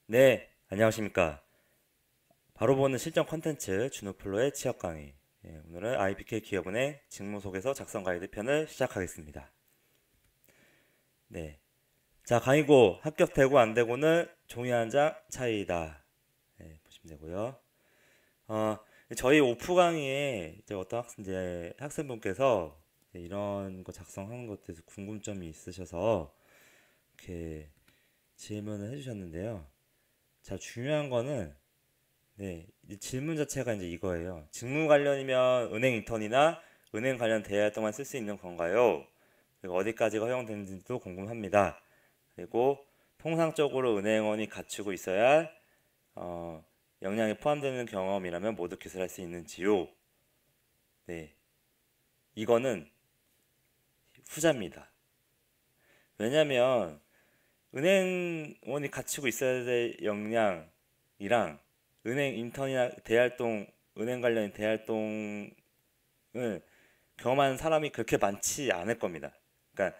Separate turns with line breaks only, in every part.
네, 안녕하십니까. 바로 보는 실전 컨텐츠 준호플로의 취업 강의. 오늘은 IBK 기업은의 직무 소개서 작성 가이드 편을 시작하겠습니다. 네. 자, 강의고 합격되고 안 되고는 종이 한 장 차이다. 보시면 되고요. 어, 저희 오프 강의에 이제 어떤 학생분께서 이런 거 작성하는 것에 대해서 궁금점이 있으셔서 이렇게 질문을 해주셨는데요. 자, 중요한 거는 이 질문 자체가 이제 이거예요. 직무 관련이면 은행 인턴이나 은행 관련 대외 활동만 쓸 수 있는 건가요? 그리고 어디까지가 허용되는지도 궁금합니다. 그리고 통상적으로 은행원이 갖추고 있어야 할 역량이 포함되는 경험이라면 모두 기술할 수 있는지요? 네, 이거는 후자입니다. 왜냐하면 은행원이 갖추고 있어야 될 역량이랑 은행 인턴이나 대활동, 은행 관련 대활동을 경험한 사람이 그렇게 많지 않을 겁니다. 그러니까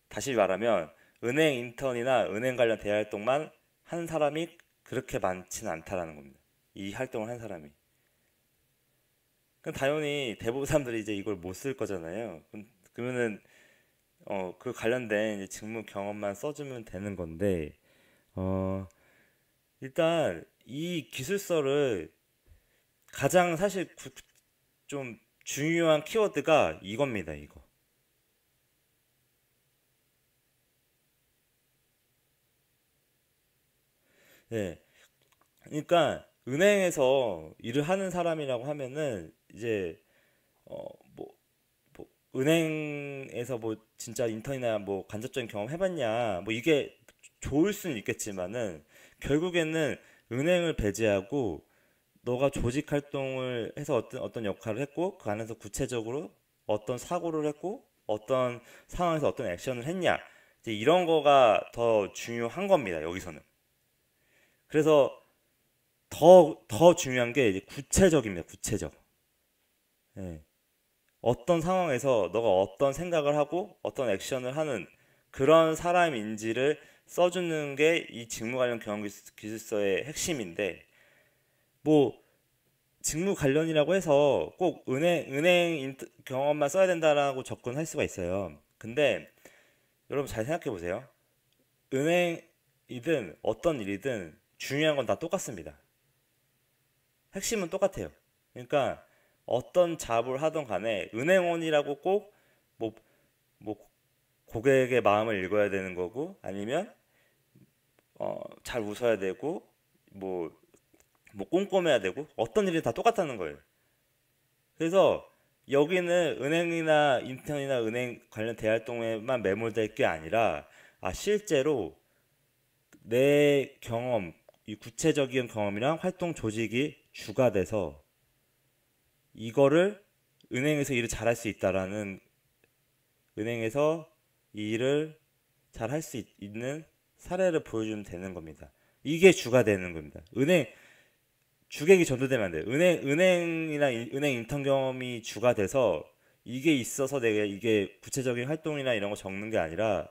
다시 말하면 은행 인턴이나 은행 관련 대활동만 한 사람이 그렇게 많지는 않다라는 겁니다. 이 활동을 한 사람이. 그럼 당연히 대부분 사람들이 이제 이걸 못 쓸 거잖아요. 그러면은 그 관련된 이제 직무 경험만 써주면 되는 건데 어, 일단 이 기술서를 가장 사실 좀 중요한 키워드가 이겁니다. 이거. 네. 그러니까 은행에서 일을 하는 사람이라고 하면은 이제 어 뭐 은행에서 뭐 진짜 인턴이나 뭐 간접적인 경험 해봤냐 뭐 이게 좋을 수는 있겠지만은 결국에는 은행을 배제하고 너가 조직 활동을 해서 어떤 역할을 했고 그 안에서 구체적으로 어떤 사고를 했고 어떤 상황에서 어떤 액션을 했냐 이제 이런 거가 더 중요한 겁니다 여기서는. 그래서 더 중요한 게 이제 구체적입니다. 구체적. 예. 어떤 상황에서 너가 어떤 생각을 하고 어떤 액션을 하는 그런 사람인지를 써주는 게 이 직무 관련 경험 기술서의 핵심인데 뭐 직무 관련이라고 해서 꼭 경험만 써야 된다라고 접근할 수가 있어요. 근데 여러분 잘 생각해 보세요. 은행이든 어떤 일이든 중요한 건 다 똑같습니다. 핵심은 똑같아요. 그러니까 어떤 잡을 하던 간에 은행원이라고 꼭 뭐, 뭐 고객의 마음을 읽어야 되는 거고 아니면 잘 웃어야 되고 뭐, 뭐 꼼꼼해야 되고 어떤 일이 다 똑같다는 거예요. 그래서 여기는 은행이나 인턴이나 은행 관련 대활동에만 매몰될 게 아니라 실제로 내 경험, 이 구체적인 경험이랑 활동 조직이 주가 돼서 이거를 은행에서 일을 잘할 수 있다라는 은행에서 이 일을 잘 할 수 있는 사례를 보여주면 되는 겁니다. 이게 주가 되는 겁니다. 주객이 전도되면 안 돼요. 은행 인턴 경험이 주가 돼서 이게 있어서 내가 이게 구체적인 활동이나 이런 거 적는 게 아니라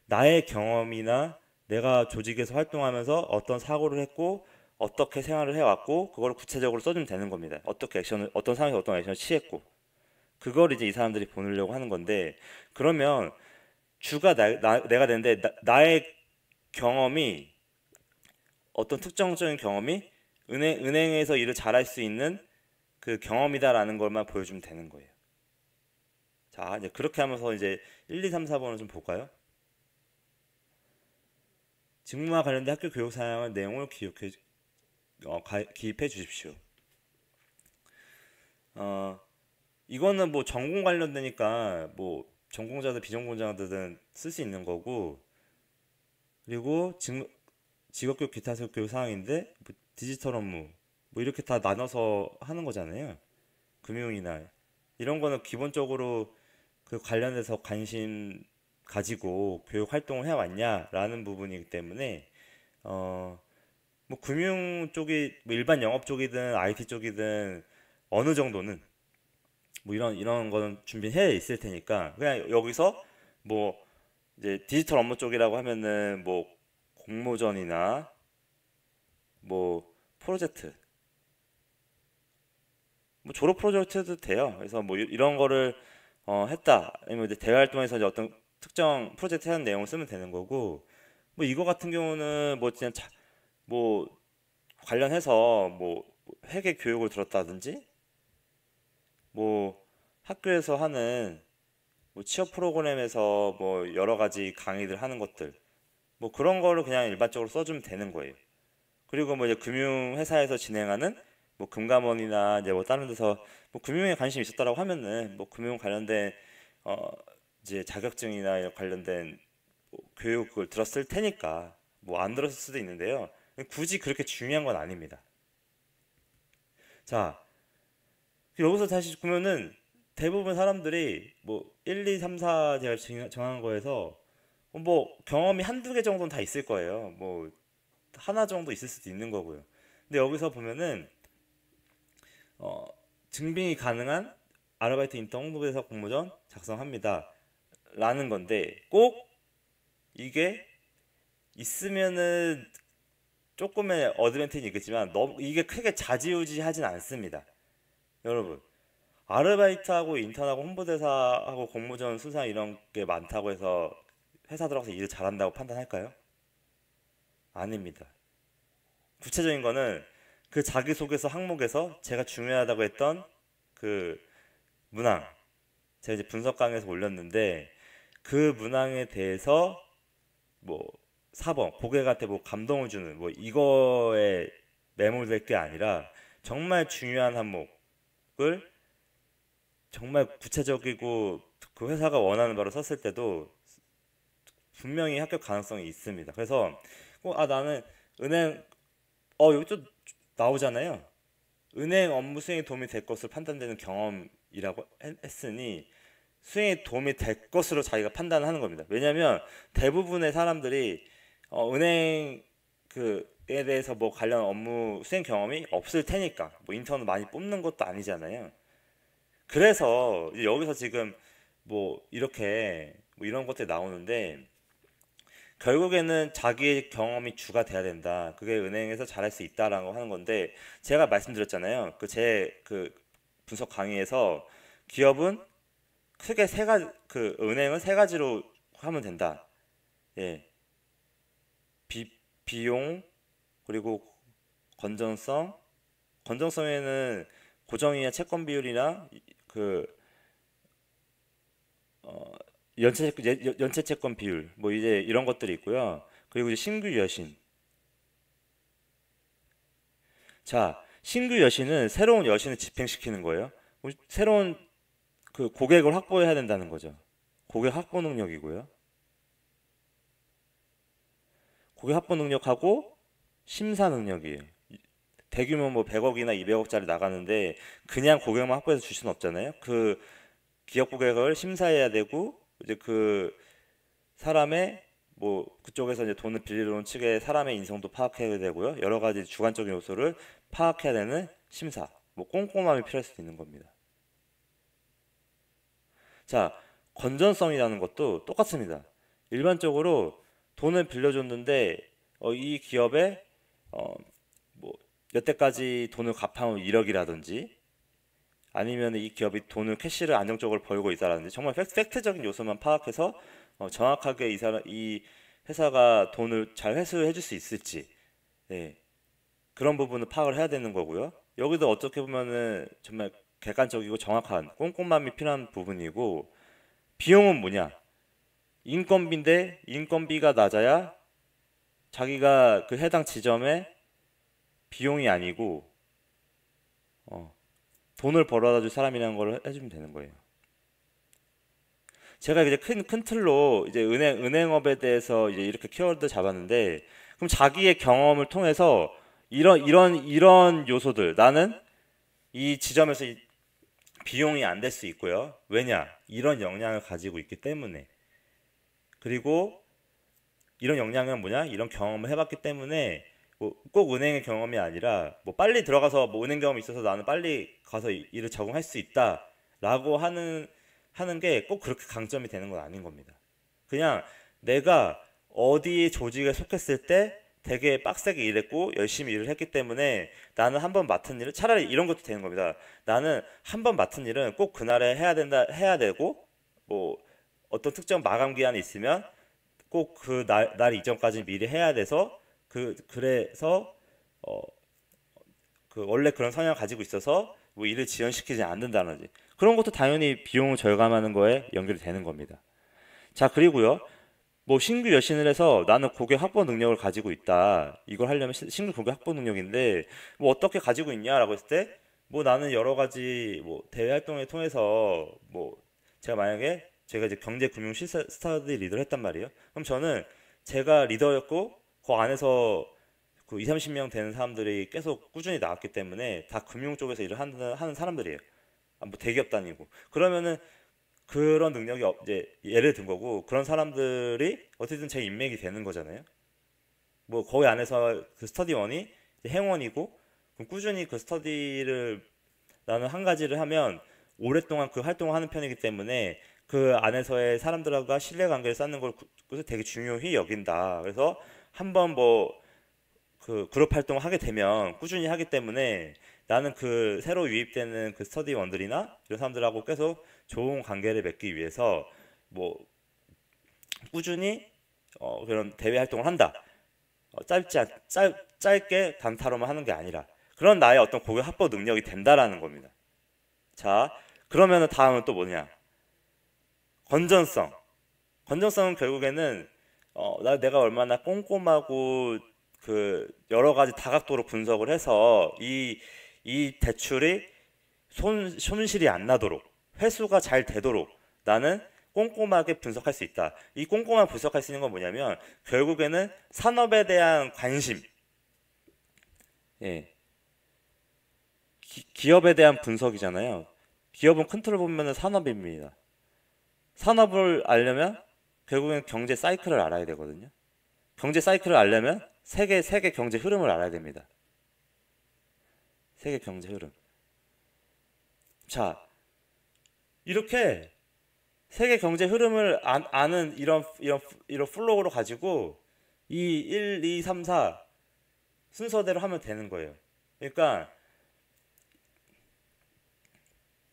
나의 경험이나 내가 조직에서 활동하면서 어떤 사고를 했고 어떻게 생활을 해왔고 그걸 구체적으로 써주면 되는 겁니다. 어떻게 액션을 어떤 상황에서 어떤 액션을 취했고 그걸 이제 이 사람들이 보내려고 하는 건데 그러면 주가 내가 되는데 나의 경험이 어떤 특정적인 경험이 은행에서 일을 잘할 수 있는 그 경험이다라는 것만 보여주면 되는 거예요. 자, 이제 그렇게 하면서 이제 1, 2, 3, 4번을 좀 볼까요? 직무와 관련된 학교 교육 사항의 내용을 기입해 주십시오. 어, 이거는 뭐 전공 관련되니까 뭐 전공자든 비전공자들은 쓸 수 있는 거고 그리고 직업교육 기타 교육 사항인데 뭐 디지털 업무 뭐 이렇게 다 나눠서 하는 거잖아요. 금융이나 이런 거는 기본적으로 그 관련해서 관심 가지고 교육 활동을 해왔냐라는 부분이기 때문에 어 뭐 금융 쪽이 뭐 일반 영업 쪽이든 IT 쪽이든 어느 정도는 뭐 이런 거는 준비해 있을 테니까 그냥 여기서 뭐 이제 디지털 업무 쪽이라고 하면은 뭐 공모전이나 뭐 프로젝트, 뭐 졸업 프로젝트도 돼요. 그래서 뭐 이런 거를 했다. 아니면 이제 대외 활동에서 이제 어떤 특정 프로젝트 하는 내용을 쓰면 되는 거고, 뭐 이거 같은 경우는 뭐 그냥 뭐 관련해서 뭐 회계 교육을 들었다든지, 뭐 학교에서 하는 뭐 취업 프로그램에서 뭐 여러 가지 강의들 하는 것들, 뭐 그런 거를 그냥 일반적으로 써주면 되는 거예요. 그리고 뭐 이제 금융회사에서 진행하는 뭐 금감원이나 이제 뭐 다른 데서 뭐 금융에 관심이 있었다라고 하면은 뭐 금융 관련된 어 이제 자격증이나 이런 관련된 뭐 교육을 들었을 테니까 뭐 안 들었을 수도 있는데요. 굳이 그렇게 중요한 건 아닙니다. 자, 여기서 다시 보면은 대부분 사람들이 뭐 1, 2, 3, 4 제가 정한 거에서 뭐 경험이 한두 개 정도는 다 있을 거예요. 뭐 하나 정도 있을 수도 있는 거고요. 근데 여기서 보면은 어, 증빙이 가능한 아르바이트 인턴 홍보대사 공모전 작성합니다. 라는 건데 꼭 이게 있으면은 조금의 어드밴티지 있겠지만 너무 이게 크게 좌지우지하진 않습니다. 여러분, 아르바이트하고 인턴하고 홍보대사하고 공모전 수상 이런 게 많다고 해서 회사 들어가서 일을 잘한다고 판단할까요? 아닙니다. 구체적인 거는 그 자기소개서 항목에서 제가 중요하다고 했던 그 문항, 제가 이제 분석 강에서 올렸는데 그 문항에 대해서 뭐 4번 고객한테 뭐 감동을 주는 뭐 이거에 매몰될 게 아니라 정말 중요한 항목을 정말 구체적이고 그 회사가 원하는 바로 썼을 때도 분명히 합격 가능성이 있습니다. 그래서 나는 은행 여기 또 나오잖아요. 은행 업무 수행에 도움이 될 것으로 판단되는 경험이라고 했으니 수행에 도움이 될 것으로 자기가 판단하는 겁니다. 왜냐하면 대부분의 사람들이 은행 그에 대해서 뭐 관련 업무 수행 경험이 없을 테니까 뭐 인턴을 많이 뽑는 것도 아니잖아요. 그래서 이제 여기서 지금 뭐 이렇게 뭐 이런 것들이 나오는데 결국에는 자기의 경험이 주가 돼야 된다. 그게 은행에서 잘할 수 있다라고 하는 건데 제가 말씀드렸잖아요. 그 분석 강의에서 기업은 크게 세 가지 은행은 세 가지로 하면 된다. 예. 비용 그리고 건전성. 건전성에는 고정이나 채권 비율이나 그 연체 채권 비율 뭐 이제 이런 것들이 있고요. 그리고 이제 신규 여신. 자, 신규 여신은 새로운 여신을 집행시키는 거예요. 새로운 그 고객을 확보해야 된다는 거죠. 고객 확보 능력이고요. 고객 확보 능력하고 심사 능력이에요. 대규모 뭐 100억이나 200억짜리 나가는데 그냥 고객만 확보해서 줄 수는 없잖아요. 그 기업 고객을 심사해야 되고 이제 그 사람의 뭐 그쪽에서 이제 돈을 빌리러 온 측의 사람의 인성도 파악해야 되고요. 여러 가지 주관적인 요소를 파악해야 되는 심사. 뭐 꼼꼼함이 필요할 수도 있는 겁니다. 자, 건전성이라는 것도 똑같습니다. 일반적으로 돈을 빌려줬는데 이 기업에 뭐 여태까지 돈을 갚아온 이력이라든지 아니면 이 기업이 돈을 캐시를 안정적으로 벌고 있다라든지 정말 팩트적인 요소만 파악해서 정확하게 이 회사가 돈을 잘 회수해 줄 수 있을지 네, 그런 부분을 파악을 해야 되는 거고요. 여기도 어떻게 보면은 정말 객관적이고 정확한 꼼꼼함이 필요한 부분이고 비용은 뭐냐? 인건비인데 인건비가 낮아야 자기가 그 해당 지점에 비용이 아니고 돈을 벌어다 줄 사람이라는 걸 해주면 되는 거예요. 제가 이제 큰 틀로 이제 은행업에 대해서 이제 이렇게 키워드 잡았는데 그럼 자기의 경험을 통해서 이런 요소들 나는 이 지점에서 비용이 안 될 수 있고요. 왜냐? 이런 역량을 가지고 있기 때문에. 그리고 이런 역량은 뭐냐? 이런 경험을 해봤기 때문에 뭐꼭 은행의 경험이 아니라 뭐 빨리 들어가서 뭐 은행 경험이 있어서 나는 빨리 가서 일을 적응할 수 있다라고 하는 게 꼭 그렇게 강점이 되는 건 아닌 겁니다. 그냥 내가 어디 조직에 속했을 때 되게 빡세게 일했고 열심히 일을 했기 때문에 나는 한 번 맡은 일을 차라리 이런 것도 되는 겁니다. 나는 한 번 맡은 일은 꼭 그날에 해야 되고 뭐 어떤 특정 마감 기한이 있으면 꼭 그 날 이전까지 미리 해야 돼서 그래서 어, 그 원래 그런 성향을 가지고 있어서 뭐 일을 지연시키지 않는다든지 그런 것도 당연히 비용을 절감하는 거에 연결이 되는 겁니다. 자, 그리고요. 뭐 신규 여신을 해서 나는 고객 확보 능력을 가지고 있다. 이걸 하려면 신규 고객 확보 능력인데 뭐 어떻게 가지고 있냐라고 했을 때 뭐 나는 여러 가지 뭐 대외 활동을 통해서 뭐 제가 이제 경제 금융 스터디 리더를 했단 말이에요. 그럼 저는 제가 리더였고 그 안에서 그 2, 30명 되는 사람들이 계속 꾸준히 나왔기 때문에 다 금융 쪽에서 일을 하는 사람들이에요. 뭐 대기업 다니고. 그러면은 그런 능력이 이제 예를 든 거고 그런 사람들이 어쨌든 제 인맥이 되는 거잖아요. 뭐 거기 안에서 그 스터디원이 행원이고 그럼 꾸준히 그 스터디를 나는 한 가지를 하면 오랫동안 그 활동을 하는 편이기 때문에 그 안에서의 사람들과 신뢰관계를 쌓는 걸 되게 중요히 여긴다. 그래서 한번 뭐 그 그룹 활동을 하게 되면 꾸준히 하기 때문에 나는 그 새로 유입되는 그 스터디원들이나 이런 사람들하고 계속 좋은 관계를 맺기 위해서 뭐 꾸준히 그런 대외 활동을 한다. 짧게 단타로만 하는 게 아니라 그런 나의 어떤 고객 확보 능력이 된다라는 겁니다. 자, 그러면은 다음은 또 뭐냐? 건전성. 건전성은 결국에는 내가 얼마나 꼼꼼하고 그 여러 가지 다각도로 분석을 해서 이 대출이 손실이 안 나도록 회수가 잘 되도록 나는 꼼꼼하게 분석할 수 있다. 이 꼼꼼한 분석할 수 있는 건 뭐냐면 결국에는 산업에 대한 관심, 예, 기업에 대한 분석이잖아요. 기업은 큰 틀을 보면 산업입니다. 산업을 알려면 결국엔 경제 사이클을 알아야 되거든요. 경제 사이클을 알려면 세계 경제 흐름을 알아야 됩니다. 세계 경제 흐름. 자, 이렇게 세계 경제 흐름을 아는 이런 플로우로 가지고 이 1, 2, 3, 4 순서대로 하면 되는 거예요. 그러니까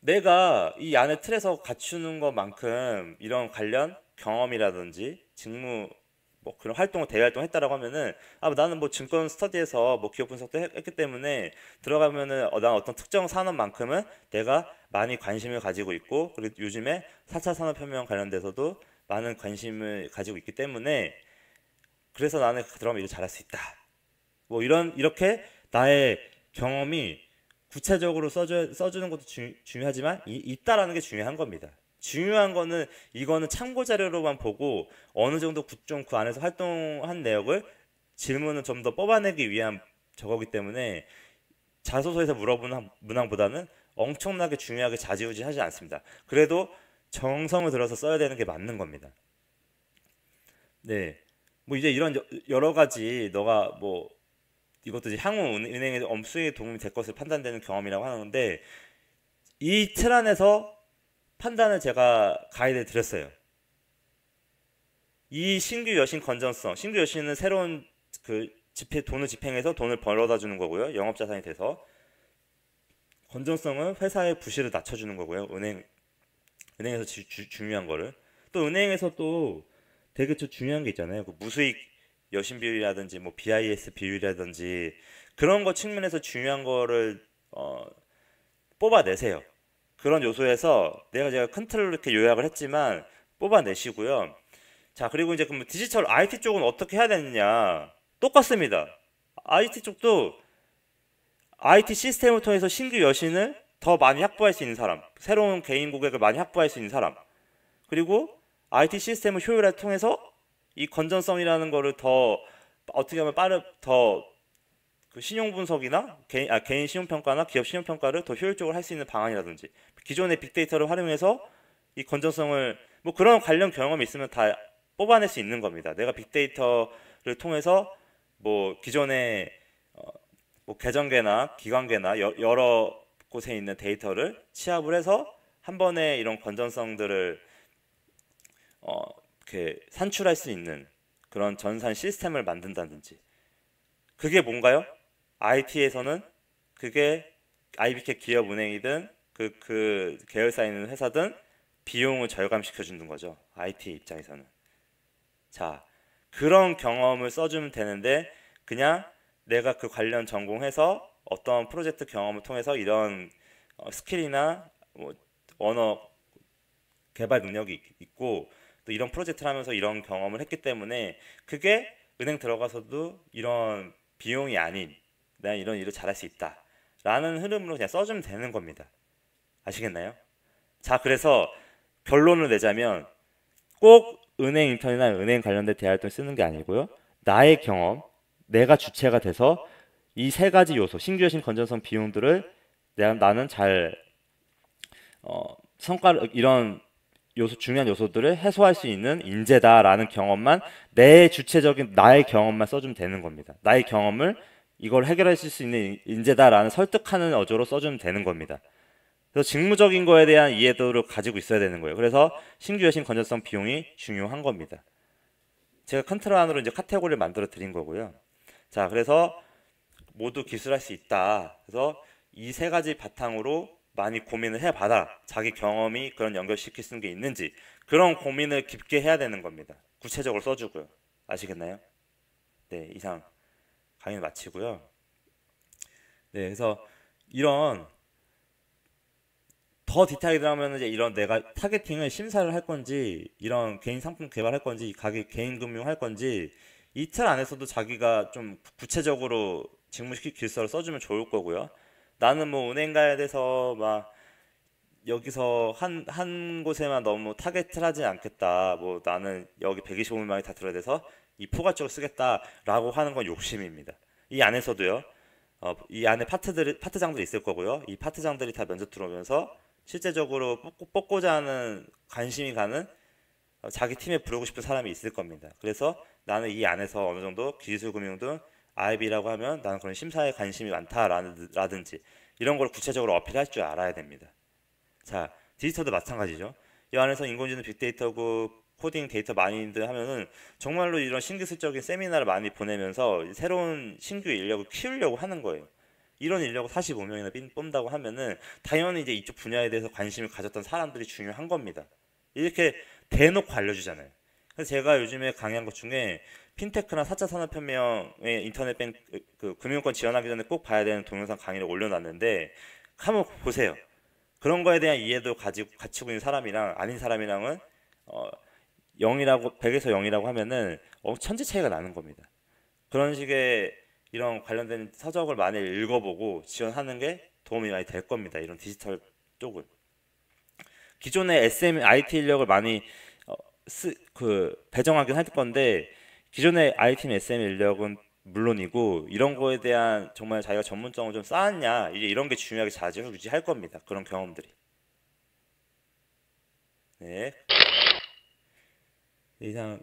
내가 이 안에 틀에서 갖추는 것만큼 이런 관련 경험이라든지 직무 뭐 그런 활동을 대외 활동 했다라고 하면은 나는 뭐 증권 스터디에서 뭐 기업 분석도 했기 때문에 들어가면은 난 어떤 특정 산업만큼은 내가 많이 관심을 가지고 있고 그리고 요즘에 4차 산업혁명 관련돼서도 많은 관심을 가지고 있기 때문에 그래서 나는 들어가면 일을 잘할 수 있다. 뭐 이렇게 나의 경험이 구체적으로 써주는 것도 중요하지만 있다라는 게 중요한 겁니다. 중요한 거는 이거는 참고 자료로만 보고 어느 정도 좀 그 안에서 활동한 내역을 질문을 좀 더 뽑아내기 위한 저거기 때문에 자소서에서 물어보는 문항보다는 엄청나게 중요하게 좌지우지하지 않습니다. 그래도 정성을 들어서 써야 되는 게 맞는 겁니다. 네, 뭐 이제 이런 여러 가지 너가 뭐 이것도 이제 향후 은행의 업수에 도움이 될 것을 판단되는 경험이라고 하는데 이 틀 안에서 판단을 제가 가이드 드렸어요. 이 신규 여신 건전성, 신규 여신은 새로운 그 돈을 집행해서 돈을 벌어다 주는 거고요. 영업자산이 돼서 건전성은 회사의 부실을 낮춰주는 거고요. 은행에서 중요한 거를 또 은행에서 또 되게 중요한 게 있잖아요. 그 무수익 여신 비율이라든지 뭐 BIS 비율이라든지 그런 거 측면에서 중요한 거를 뽑아내세요. 그런 요소에서 제가 큰 틀로 이렇게 요약을 했지만 뽑아내시고요. 자, 그리고 이제 그럼 디지털 IT 쪽은 어떻게 해야 되느냐? 똑같습니다. IT 쪽도 IT 시스템을 통해서 신규 여신을 더 많이 확보할 수 있는 사람, 새로운 개인 고객을 많이 확보할 수 있는 사람, 그리고 IT 시스템을 효율화를 통해서 이 건전성이라는 거를 더 어떻게 하면 더 그 신용 분석이나 개인 신용 평가나 기업 신용 평가를 더 효율적으로 할 수 있는 방안이라든지 기존의 빅데이터를 활용해서 이 건전성을 뭐 그런 관련 경험이 있으면 다 뽑아낼 수 있는 겁니다. 내가 빅데이터를 통해서 뭐 기존의 뭐 계정계나 기관계나 여러 곳에 있는 데이터를 취합을 해서 한 번에 이런 건전성들을 이렇게 산출할 수 있는 그런 전산 시스템을 만든다든지 그게 뭔가요? IT에서는 그게 IBK 기업은행이든 그 계열사에 있는 회사든 비용을 절감시켜 주는 거죠. IT 입장에서는. 자, 그런 경험을 써주면 되는데 그냥 내가 그 관련 전공해서 어떤 프로젝트 경험을 통해서 이런 스킬이나 뭐 언어 개발 능력이 있고 또 이런 프로젝트를 하면서 이런 경험을 했기 때문에 그게 은행 들어가서도 이런 비용이 아닌 내가 이런 일을 잘할 수 있다 라는 흐름으로 그냥 써주면 되는 겁니다. 아시겠나요? 자, 그래서 결론을 내자면 꼭 은행 인턴이나 은행 관련된 대활동 쓰는 게 아니고요. 나의 경험, 내가 주체가 돼서 이 세 가지 요소, 신규 여신 건전성 비용들을 나는 잘 성과를 이런 요소 중요한 요소들을 해소할 수 있는 인재다라는 경험만 내 주체적인 나의 경험만 써주면 되는 겁니다. 나의 경험을 이걸 해결할 수 있는 인재다라는 설득하는 어조로 써주면 되는 겁니다. 그래서 직무적인 거에 대한 이해도를 가지고 있어야 되는 거예요. 그래서 신규 여신 건전성 비용이 중요한 겁니다. 제가 컨트롤 안으로 이제 카테고리를 만들어 드린 거고요. 자, 그래서 모두 기술할 수 있다. 그래서 이 세 가지 바탕으로 많이 고민을 해봐라. 자기 경험이 그런 연결시킬 수 있는 게 있는지 그런 고민을 깊게 해야 되는 겁니다. 구체적으로 써주고요. 아시겠나요? 네, 이상 강의를 마치고요. 네, 그래서 이런 더 디테일하게 들어가면 이제 이런 내가 타겟팅을 심사를 할 건지 이런 개인 상품 개발할 건지 가게 개인 금융 할 건지 이틀 안에서도 자기가 좀 구체적으로 직무시킬 기술서를 써주면 좋을 거고요. 나는 뭐 은행 가야 돼서 막 여기서 한 곳에만 너무 타겟을 하지 않겠다. 뭐 나는 여기 125만이 다 들어야 돼서 이 포괄적으로 쓰겠다라고 하는 건 욕심입니다. 이 안에서도요. 이 안에 파트장들이 있을 거고요. 이 파트장들이 다 면접 들어오면서 실제적으로 뽑고자 하는 관심이 가는 자기 팀에 부르고 싶은 사람이 있을 겁니다. 그래서 나는 이 안에서 어느 정도 기술금융 등 IB라고 하면 나는 그런 심사에 관심이 많다라든지 이런 걸 구체적으로 어필할 줄 알아야 됩니다. 자, 디지털도 마찬가지죠. 이 안에서 인공지능 빅데이터고 코딩 데이터 마이닝들 하면은 정말로 이런 신기술적인 세미나를 많이 보내면서 새로운 신규 인력을 키우려고 하는 거예요. 이런 인력을 45명이나 뽑는다고 하면은 당연히 이제 이쪽 분야에 대해서 관심을 가졌던 사람들이 중요한 겁니다. 이렇게 대놓고 알려주잖아요. 그래서 제가 요즘에 강의한 것 중에 핀테크나 4차 산업혁명의 인터넷 그 금융권 지원하기 전에 꼭 봐야 되는 동영상 강의를 올려놨는데 한번 보세요. 그런 거에 대한 이해도 갖추고 있는 사람이랑 아닌 사람이랑은 0이라고 100에서 0이라고 하면은 천지 차이가 나는 겁니다. 그런 식의 이런 관련된 서적을 많이 읽어보고 지원하는 게 도움이 많이 될 겁니다. 이런 디지털 쪽은. 기존의 SM, IT 인력을 많이 배정하긴 할 건데 기존의 IT, SM 인력은 물론이고 이런 거에 대한 정말 자기가 전문성을 좀 쌓았냐 이제 이런 게 중요하게 좌지우지할 겁니다. 그런 경험들이. 네. 이상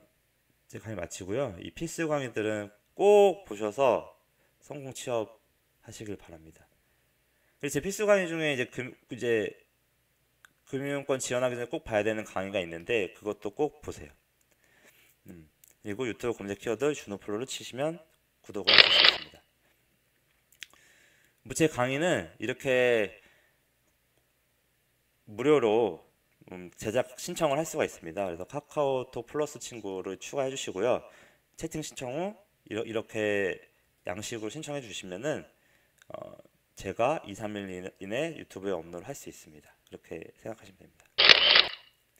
제 강의 마치고요. 이 필수 강의들은 꼭 보셔서 성공 취업 하시길 바랍니다. 그리고 제 필수 강의 중에 이제 금융권 지원하기 전에 꼭 봐야 되는 강의가 있는데 그것도 꼭 보세요. 그리고 유튜브 검색 키워드 준호플로를 치시면 구독을 하실 수 있습니다. 제 강의는 이렇게 무료로 제작 신청을 할 수가 있습니다. 그래서 카카오톡 플러스 친구를 추가해 주시고요. 채팅 신청 후 이렇게 양식으로 신청해 주시면은 제가 2, 3일 이내 유튜브에 업로드 할 수 있습니다. 이렇게 생각하시면 됩니다.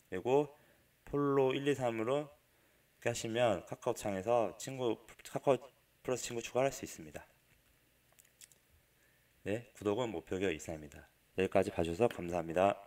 그리고 폴로 1, 2, 3으로 이렇게 하시면 카카오창에서 카카오 플러스 친구 추가할 수 있습니다. 네, 구독은 목표가 이상입니다. 여기까지 봐주셔서 감사합니다.